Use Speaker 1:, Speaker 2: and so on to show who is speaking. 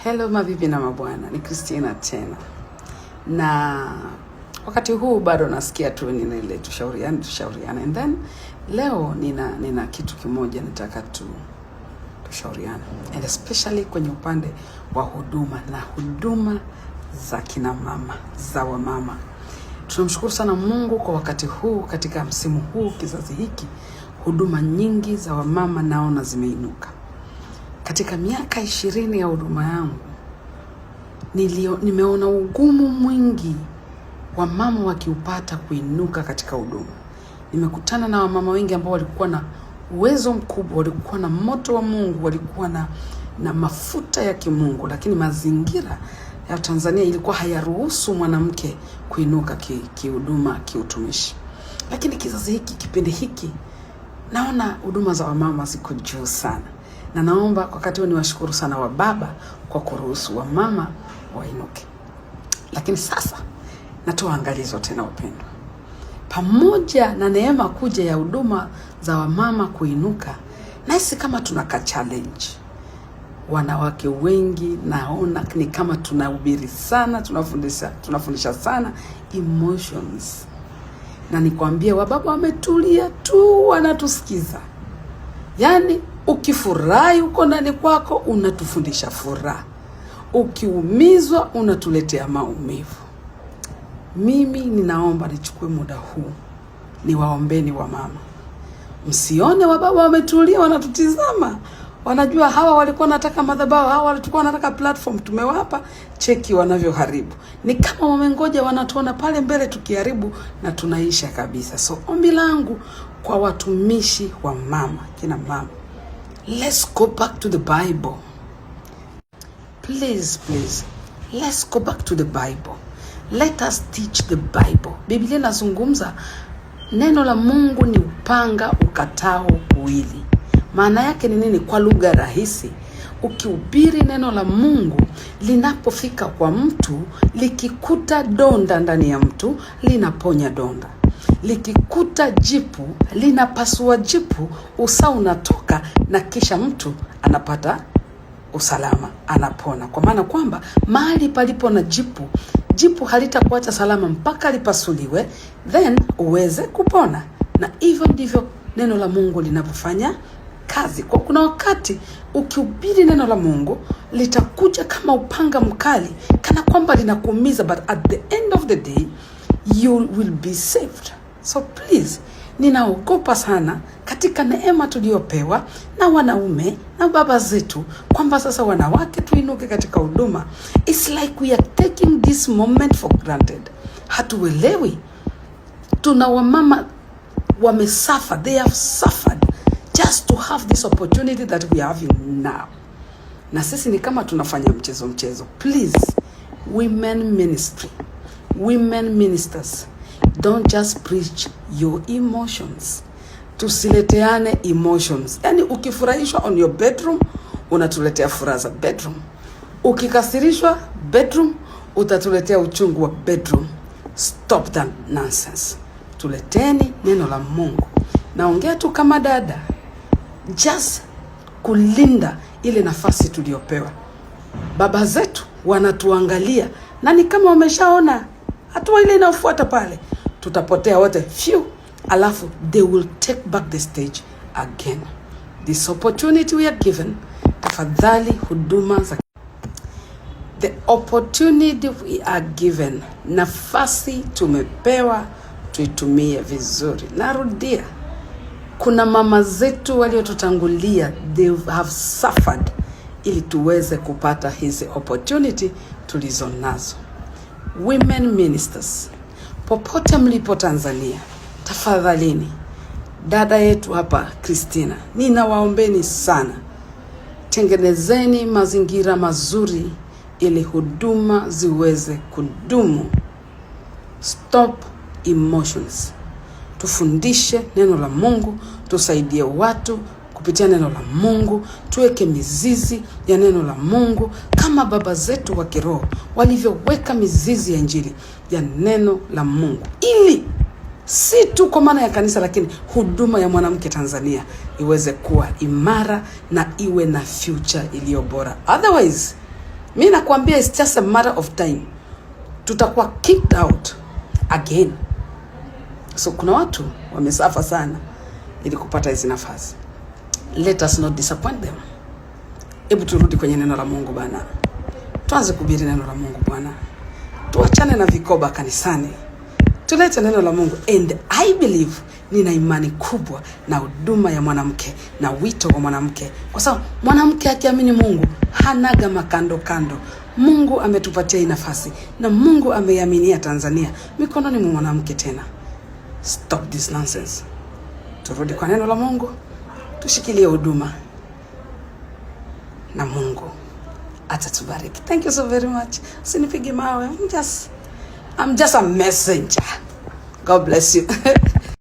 Speaker 1: Hello mabibi na mabwana, ni Christina tena. Na wakati huu bado nasikia tu ile tushauriane. And then leo nina kitu kimoja nataka tushauriane. And especially kwenye upande wa huduma za kina mama, za wamama. Tunamshukuru sana Mungu kwa wakati huu, katika msimu huu, kizazi hiki, huduma nyingi za wamama naona zimeinuka. Katika miaka 20 ya huduma yangu, nimeona ugumu mwingi wa mama wakiupata kuinuka katika huduma. Nimekutana na wamama wengi ambao walikuwa na uwezo mkubwa, walikuwa na moto wa Mungu, walikuwa na mafuta ya kimungu, lakini mazingira ya Tanzania ilikuwa hayaruhusu mwanamke kuinuka kihuduma, kiutumishi. Lakini kizazi hiki, kipindi hiki, naona huduma za wamama ziko juu sana. Na naomba kwa wakati huu niwashukuru sana wa baba kwa kuruhusu wa mama wainuke. Lakini sasa natoa angalizo tena, upendo. Pamoja na neema kuja ya huduma za wamama kuinuka, nahisi kama tunaka challenge. Wanawake wengi naona ni kama tunahubiri sana, tunafundisha sana emotions. Na nikwambie wababa wametulia tu, wanatusikiza. Yaani ukifurahi uko ndani kwako unatufundisha furaha. Ukiumizwa unatuletea maumivu. Mimi ninaomba nichukue muda huu niwaombeni wa mama. Msione wababa wametulia wanatutizama. Wanajua hawa walikuwa nataka madhabahu, hawa walikuwa nataka platform, tumewapa, cheki wanavyoharibu. Ni kama wamengoja wanatuona pale mbele tukiharibu na tunaisha kabisa. So ombi langu kwa watumishi wa mama, kina mama, let's go back to the Bible. Please, let's go back to the Bible. Let us teach the Bible. Biblia inazungumza neno la Mungu ni upanga ukatao kuwili. Maana yake ni nini kwa lugha rahisi? Ukihubiri neno la Mungu, linapofika kwa mtu, likikuta donda ndani ya mtu, linaponya donda. Likikuta jipu, linapasua jipu, usaha unatoka, na kisha mtu anapata usalama, anapona. Kwa maana kwamba mahali palipo na jipu halitakuacha salama mpaka lipasuliwe, then uweze kupona. Na hivyo ndivyo neno la Mungu linapofanya kazi. Kwa kuna wakati ukihubiri neno la Mungu, litakuja kama upanga mkali, kana kwamba linakuumiza, but at the end of the day you will be saved. So please, ninaogopa sana katika neema tuliopewa na wanaume na baba zetu, kwamba sasa wanawake tuinuke katika huduma. It's like we are taking this moment for granted. Hatuelewi. Tuna wamama wamesuffer, they have suffered just to have this opportunity that we are having now. Na sisi ni kama tunafanya mchezo. Please, women ministry, women ministers, don't just preach your emotions. Tusileteane emotions. Yaani ukifurahishwa on your bedroom, unatuletea furaha za bedroom. Ukikasirishwa bedroom, utatuletea uchungu wa bedroom. Stop that nonsense. Tuleteni neno la Mungu. Naongea tu kama dada, just kulinda ile nafasi tuliopewa. Baba zetu wanatuangalia, na ni kama wameshaona hatua ile inafuata pale, tutapotea wote alafu they will take back the stage again. This opportunity we are given, tafadhali huduma za the opportunity we are given, nafasi tumepewa, tuitumie vizuri. Narudia, kuna mama zetu waliotutangulia, they have suffered ili tuweze kupata hizi opportunity tulizo nazo. Women ministers, popote mlipo Tanzania, tafadhalini, dada yetu hapa Christina, ninawaombeni sana, tengenezeni mazingira mazuri ili huduma ziweze kudumu. Stop emotions. Tufundishe neno la Mungu, tusaidie watu kupitia neno la Mungu, tuweke mizizi ya neno la Mungu kama baba zetu wa kiroho walivyoweka mizizi ya Injili ya neno la Mungu, ili si tu kwa maana ya kanisa, lakini huduma ya mwanamke Tanzania iweze kuwa imara na iwe na future iliyo bora. Otherwise Mimi nakwambia it's just a matter of time. Tutakuwa kicked out again. So kuna watu wamesafa sana ili kupata hizi nafasi. Let us not disappoint them. Hebu turudi kwenye neno la Mungu bana. Tuanze kuhubiri neno la Mungu bwana. Tuachane na vikoba kanisani. Tulete neno la Mungu, and I believe, nina imani kubwa na huduma ya mwanamke na wito wa mwanamke. Kwa sababu mwanamke akiamini Mungu hanaga makando kando. Mungu ametupatia hii nafasi na Mungu ameiaminia Tanzania mikononi mwa mwanamke tena. Stop this nonsense. Turudi kwa neno la Mungu. Tushikilie huduma na Mungu atatubariki. Thank you so very much. Usinipige mawe. I'm just a messenger. God bless you.